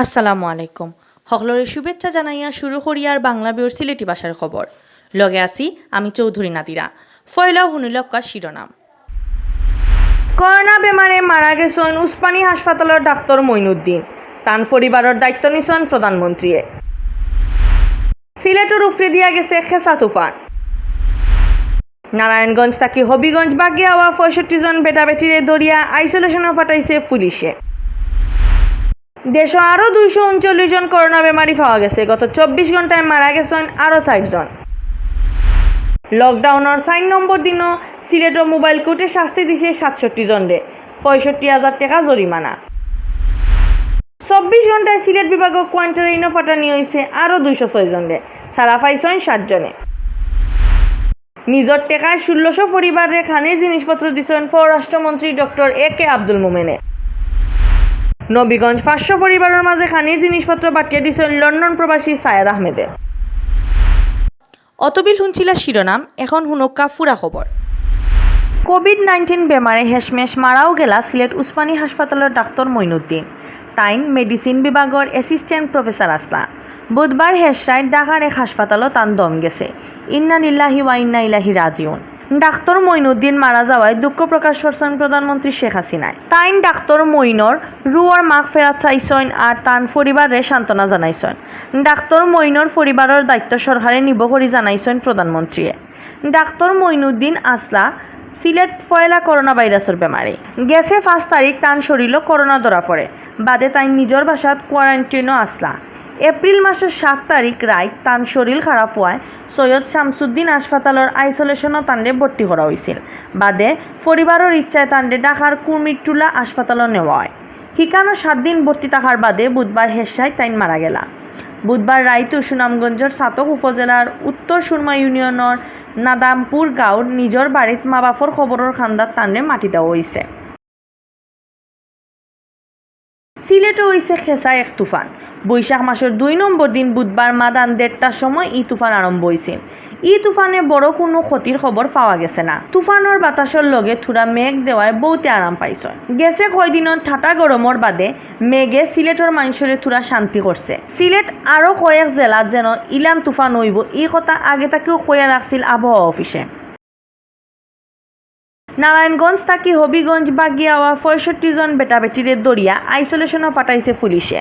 আসসালামু আলাইকুম। সকলরে শুভেচ্ছা জানাইয়া শুরু করিয়ার বাংলা বিওর সিলেটি ভাষার খবর। লগে আছি আমি চৌধুরী নাদিরা। ফয়লা হুনিলক্কা শিরোনাম। করোনা বেমারে মারা গেছেন উসমানী হাসপাতালের ডাক্তার মঈনুদ্দিন। তান পরিবারের দায়িত্ব নিছেন প্রধানমন্ত্রীয়ে। সিলেটের উফরে দিয়া গেছে খেসা তুফান। নারায়ণগঞ্জ থাকি হবিগঞ্জ বাগিয়া হওয়া ৬৫ জন বেটাবেটিরে দরিয়া আইসোলেশনে ফাটাইছে পুলিশে। দেশে আরও ২৩৯ জন করোনা বেমারি পাওয়া গেছে। গত ২৪ ঘন্টায় মারা গেছেন আরও ৬০ জন। লকডাউনের ৪ নম্বর দিনও সিলেটও মোবাইল কোর্টে শাস্তি দিছে ৬৭ জনরে, ৬৫,০০০ টাকা জরিমানা। ২৪ ঘন্টায় সিলেট বিভাগক কোয়ারেন্টাইনও ফাটানি হয়েছে আরও ২০৬ জনরে, ছাড়া পাইছেন ৭ জনে। নিজের টেকায় ১৬০০ পরিবারে খানির জিনিসপত্র দিচ্ছেন পররাষ্ট্রমন্ত্রী ডক্টর A.K. আব্দুল মোমেনে। নবীগঞ্জ ৫০০ পরিবারের মাঝে খানির জিনিসপত্র পাঠিয়ে দিচ্ছেন লন্ডন প্রবাসী সায়েদ আহমেদে। অতবিল শুনছিলা শিরোনাম, এখন হুনক্কা ফুরা খবর। কোভিড-19 বেমারে হেশমেশ মারাও গেলা সিলেট উসমানী হাসপাতালের ডাক্তার মঈনুদ্দিন। তাইন মেডিসিন বিভাগের অ্যাসিস্ট্যান্ট প্রফেসর আসলা। বুধবার হেশরায় ঢাকার এক হাসপাতালও তান দম গেছে। ইন্না লিল্লাহি ওয়া ইন্না ইলাইহি রাজিউন। ডাক্তার মঈনুদ্দিন মারা যাওয়ায় দুঃখ প্রকাশ করছেন প্রধানমন্ত্রী শেখ হাসিনায়। তাইন ডাক্তার মঈনর রুয়ার মাগ ফেরাত চাইছেন আর তান পরিবারে সান্ত্বনা জানাইছেন। ডাক্তার মঈনর পরিবারের দায়িত্ব সরকারে নিব করি জানাইছেন প্রধানমন্ত্রীয়ে। ডাক্তার মঈনুদ্দিন আসলা সিলেট ফয়লা করোনা ভাইরাসের বেমারি। গেছে ৫ তারিখ তান শরীরও করোনা ধরা পড়ে। বাদে তাই নিজের বাসাত কোয়ারেন্টাইনও আসলা। এপ্রিল মাসের ৭ তারিখ রাত তান শরীর খারাপ হওয়ায় সৈয়দ শামসুদ্দিন হাসপাতালের আইসোলেশনও তান্ডে ভর্তি করা হয়েছিল। বাদে পরিবারের ইচ্ছায় তান্ডে ঢাকার কুমিরটুলা হাসপাতালও নেওয়া হয়। হিকানো ৭ দিন ভর্তি থাকার বাদে বুধবার হেসায় তাইন মারা গেলা। বুধবার রাইতু সুনামগঞ্জের সাতক উপজেলার উত্তর সুরমা ইউনিয়নের নাদামপুর গাঁওর নিজের বাড়িত মা বাপর খবরের খান্দাত তান্ডে মাটি দেওয়া হয়েছে। সিলেটে হয়েছে খেসা এক তুফান। বৈশাখ মাসের ২ নম্বর দিন বুধবার মাদান ১:৩০টার সময় ই তুফান আরম্ভ হয়েছিল। ই তুফানে বড় কোনো ক্ষতির খবর পাওয়া গেছে না। তুফানের বাতাসের লগে থুরা মেঘ দেওয়ায় বহুতে আরাম পাইছে। গেছে কয়দিনের ঠাটা গরমের বাদে মেঘে সিলেটের মানুষের থুরা শান্তি করছে। সিলেট আরও কয়েক জেলাত যেন ইলান তুফান হইব এই কথা আগে তাকেও কইয়া রাখছিল আবহাওয়া অফিসে। নারায়ণগঞ্জ থাকি হবিগঞ্জ বাগিয়া হওয়া ৬৫ জন বেটাবেটিরে দরিয়া আইসোলেশনে ফাটাইছে পুলিশে।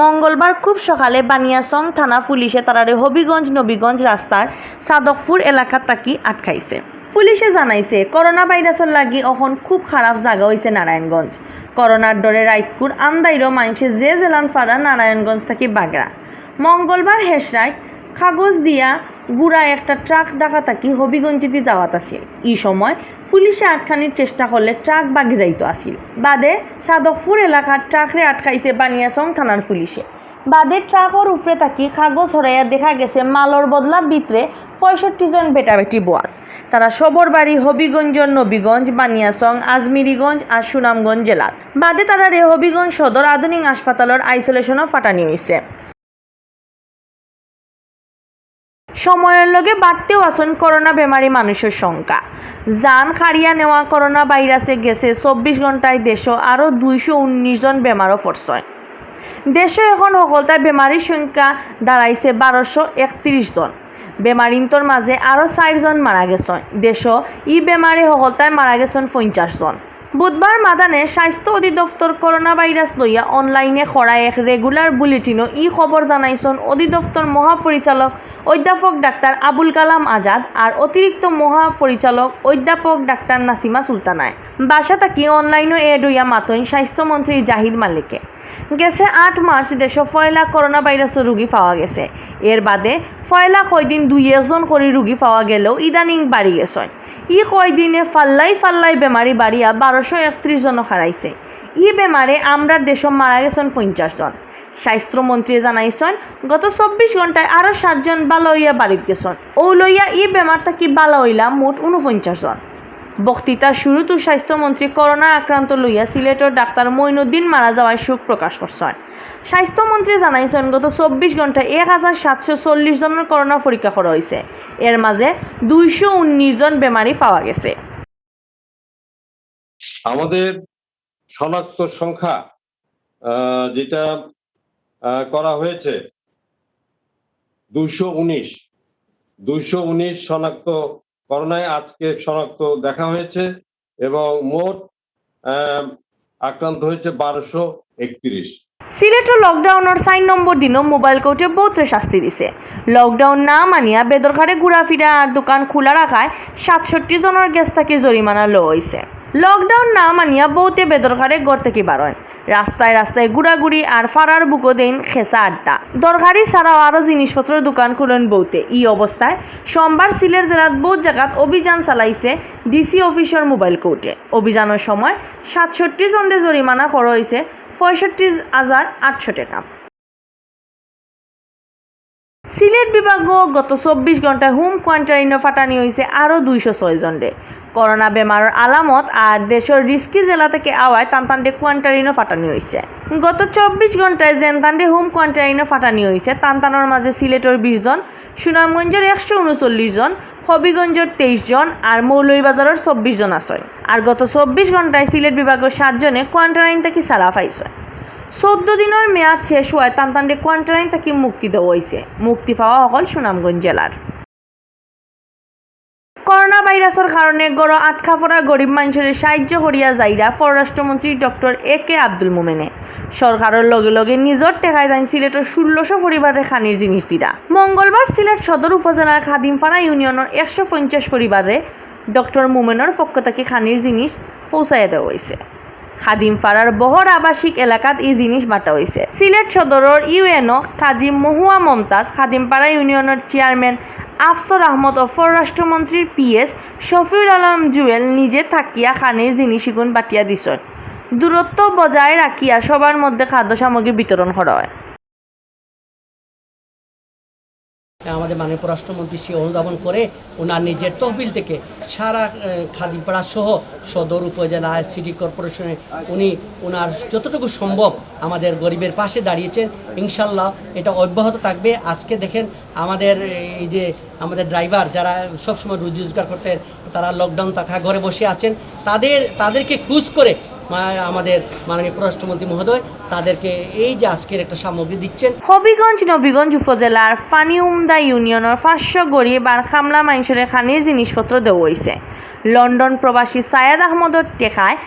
মঙ্গলবার খুব সকালে বানিয়াচং থানা পুলিশে তারারে হবিগঞ্জ নবীগঞ্জ রাস্তার সাদকপুর এলাকাত তাকি আটকাইছে। পুলিশে জানাইছে করোনা ভাইরাসের লাগি এখন খুব খারাপ জায়গা হয়েছে নারায়ণগঞ্জ। করোনার ডরে রাইতপুর আমদাইরও মানুষে যে জেলান ফাড়া নারায়ণগঞ্জ থাকি বাগড়া। মঙ্গলবার হেসরায় কাগজ দিয়া গুড়া একটা ট্রাক ডাকা থাকি হবিগঞ্জিতে যাওয়াত আছিল। এই সময় পুলিশে আটকানির চেষ্টা করলে ট্রাক বাগি যাইতো আসিল। বাদে সাদকপুর এলাকার ট্রাকরে আটকাইছে বানিয়াচং থানার পুলিশে। বাদে ট্রাকর উপরে থাকি কাগজ হরাইয়া দেখা গেছে মালর বদলা ভিতরে ৬৫ জন বেটাবেটি বোয়াত। তারা সবর বাড়ি হবিগঞ্জ, নবীগঞ্জ, বানিয়াচং, আজমিরিগঞ্জ আর সুনামগঞ্জ জেলাত। বাদে তারা হবিগঞ্জ সদর আধুনিক হাসপাতালের আইসোলেশনও ফাটানি হয়েছে। সময়ের লগে বাড়তেও আসন করোনা বেমারি মানুষের সংখ্যা। জান হারিয়া নেওয়া করোনা ভাইরাসে গেছে ২৪ ঘন্টায় দেশও আরও ২১৯ জন বেমারও পড়ছে। দেশে এখন সকলতায় বেমারির সংখ্যা দাঁড়াইছে ১২৩১ জন। বেমারিন্তর মাঝে আরও ৪ জন মারা গেছেন। দেশও ই বেমারে সকলতায় মারা গেছেন ৫০ জন। বুধবার মাদানে স্বাস্থ্য অধিদপ্তর করোনা ভাইরাস লইয়া অনলাইনে করা এক রেগুলার বুলেটিনও ই খবর জানাইছেন অধিদপ্তর মহাপরিচালক অধ্যাপক ডাক্তার আবুল কালাম আজাদ আর অতিরিক্ত মহাপরিচালক অধ্যাপক ডাক্তার নাসিমা সুলতানায়। বাসা থাকি অনলাইনে এড হইয়া মাতইন স্বাস্থ্যমন্ত্রী জাহিদ মালিকে। গেছে ৮ মার্চ দেশে ফয়লা করোনা ভাইরাসের রোগী পাওয়া গেছে। এর বাদে ফয়লা কয়দিন ২-১ জন করে রোগী পাওয়া গেলেও ইদানিং বাড়ি গেছেন। ই কয়দিনে ফাল্লাই বেমারি বাড়িয়া ১২৩১ জন হারাইছে। ই বেমারে আমরার দেশে মারা গেছেন ৫০ জন। স্বাস্থ্যমন্ত্রী জানাইছেন গত ২৪ ঘন্টায় আরও ৭ জন বালা হইয়া বাড়িত গেছেন। ও লইয়া ই বেমারটা কি বালা হইলা মোট ৪৯ জন। বক্তৃতার শুরুতে স্বাস্থ্যমন্ত্রী করোনা আক্রান্ত লইয়া সিলেটের ডাক্তার মঈনুদ্দিন মারা যাওয়ায় শোক প্রকাশ করছেন। স্বাস্থ্যমন্ত্রী জানাইছেন গত ২৪ ঘন্টায় ১,৭৪০ জনের করোনা পরীক্ষা করা হয়েছে। এর মাঝে ২১৯ জন বেমারি পাওয়া গেছে। আমাদের শনাক্ত সংখ্যা যেটা করা হয়েছে 219 শনাক্ত করোনায় আজকে শনাক্ত দেখা হয়েছে এবং মোট আক্রান্ত হয়েছে 1231। সিলেটর লকডাউনের 4 নম্বর দিনও মোবাইল কোর্টে বহুতে শাস্তি দিছে। লকডাউন না মানিয়া বেদরকারে ঘোরাফিরা আর দোকান খোলা রাখায় 67 জনের গ্যাস থেকে জরিমানা লো হয়েছে। লকডাউন না মানিয়া বহুতে বেদরকারে ঘর থেকে বারোয়, রাস্তায় রাস্তায় ঘুরাঘুরি আর ফারার বুকো দেন খেসা আড্ডা। দরকারি ছাড়াও আরও জিনিসপত্রের দোকান খুলেন বহুতে। এই অবস্থায় সোমবার সিলেট জেলার বহুত জায়গাত অভিযান চালাইছে ডিসি অফিসের মোবাইল কোর্টে। অভিযানের সময় 67 জনের জরিমানা করা হয়েছে 65,800 টাকা। সিলেট বিভাগও গত 24 ঘন্টায় হোম কোয়ারেন্টাইনে ফাটানি হয়েছে আরও 206 জনরে। করোনা বেমারের আলামত আর দেশের রিস্কি জেলা থেকে আওয়ায় তানতান্ডে কোয়ারেন্টাইনে ফাটানি হয়েছে। গত 24 ঘন্টায় জেনতান্ডে হোম কোয়ারেন্টাইনে ফাটানি হয়েছে তানতানোর মাঝে সিলেটের 20 জন, সুনামগঞ্জের 139 জন, হবিগঞ্জের 23 জন আর মৌলভীবাজারের 24 জন আছে। আর গত 24 ঘন্টায় সিলেট বিভাগের 7 জনে কোয়ারেন্টাইন থেকে সালা পাইছে। 14 দিনের মেয়াদ শেষ হওয়ায় তানতান্ডে কোয়ারেন্টাইন থেকে মুক্তি দেওয়া হয়েছে। মুক্তি পাওয়া অকল সুনামগঞ্জ জেলার। করোনা ভাইরাসের কারণে গড় আটকা পড়া গরিব মানুষের সাহায্য করিয়া যাইরা পররাষ্ট্রমন্ত্রী ডক্টর একে আব্দুল মোমেনে সরকারের লগে লগে নিজের টেকায় যান সিলেটের 1600 পরিবারের খানির জিনিস দিরা। মঙ্গলবার সিলেট সদর উপজেলার খাদিমপাড়া ইউনিয়নের 150 পরিবারে ডক্টর মোমেনের পক্ষ থেকে খানির জিনিস পৌঁছাইয়া দেওয়া হয়েছে। খাদিমপাড়ার বহর আবাসিক এলাকাত এই জিনিস বাটা হয়েছে। সিলেট সদরের ইউএনও কাজী মহুয়া মমতাজ, খাদিমপাড়া ইউনিয়নের চেয়ারম্যান আফসর আহমদ ও পররাষ্ট্রমন্ত্রীর পিএস শফিউল আলম জুয়েল নিজে থাকিয়া খানির জিনিসগুন বাটিয়া দিছেন। দূরত্ব বজায় রাখিয়া সবার মধ্যে খাদ্য সামগ্রী বিতরণ করা হয়। আমাদের মাননীয় পররাষ্ট্রমন্ত্রী সে অনুধাবন করে ওনার নিজের তহবিল থেকে সারা খাদিমপাড়া সহ সদর উপজেলা সিটি কর্পোরেশনে উনি ওনার যতটুকু সম্ভব আমাদের গরিবের পাশে দাঁড়িয়েছেন। ইনশাল্লাহ এটা অব্যাহত থাকবে। আজকে দেখেন আমাদের এই যে আমাদের ড্রাইভার যারা সবসময় রুজি রোজগার করতেন, তারা লকডাউন থাকা ঘরে বসে আছেন, তাদেরকে খুঁজ করে আমাদের মাননীয় পররাষ্ট্রমন্ত্রী মহোদয় তাদেরকে এই যে আজকের একটা সামগ্রী দিচ্ছেন। হবিগঞ্জ নবীগঞ্জ উপজেলার ফানিউমদা ইউনিয়নের 500 গরিব আর খামলা মানুষের খানির জিনিসপত্র দেওয়া হয়েছে। লন্ডন প্রবাসী সায়েদ আহমদের টেকায়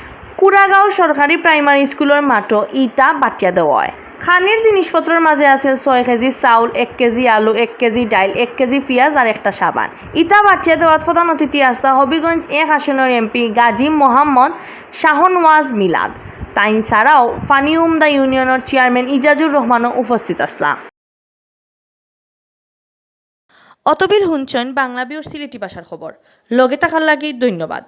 কুড়াগাঁও সরকারি প্রাইমারি স্কুলের মাঠও ইটা বাটিয়া দেওয়া হয়। খানির জিনিসপত্রের মাঝে আছে 6 কেজি চাউল, 1 কেজি আলু, 1 কেজি ডাইল, 1 কেজি পেঁয়াজ আর একটা সাবান। ইটা বাটিয়া দেওয়ার প্রধান অতিথি আসতা হবিগঞ্জ 1 আসনের এমপি গাজী মোহাম্মদ শাহনওয়াজ মিলাদ। তাইন ছাড়াও ফানিউমদা ইউনিয়নের চেয়ারম্যান ইজাজুর রহমানও উপস্থিত আসলাম। অতবিল হুঞ্চন বাংলাবিউর সিলেটি ভাষার খবর। লগে থাকার লাগি ধন্যবাদ।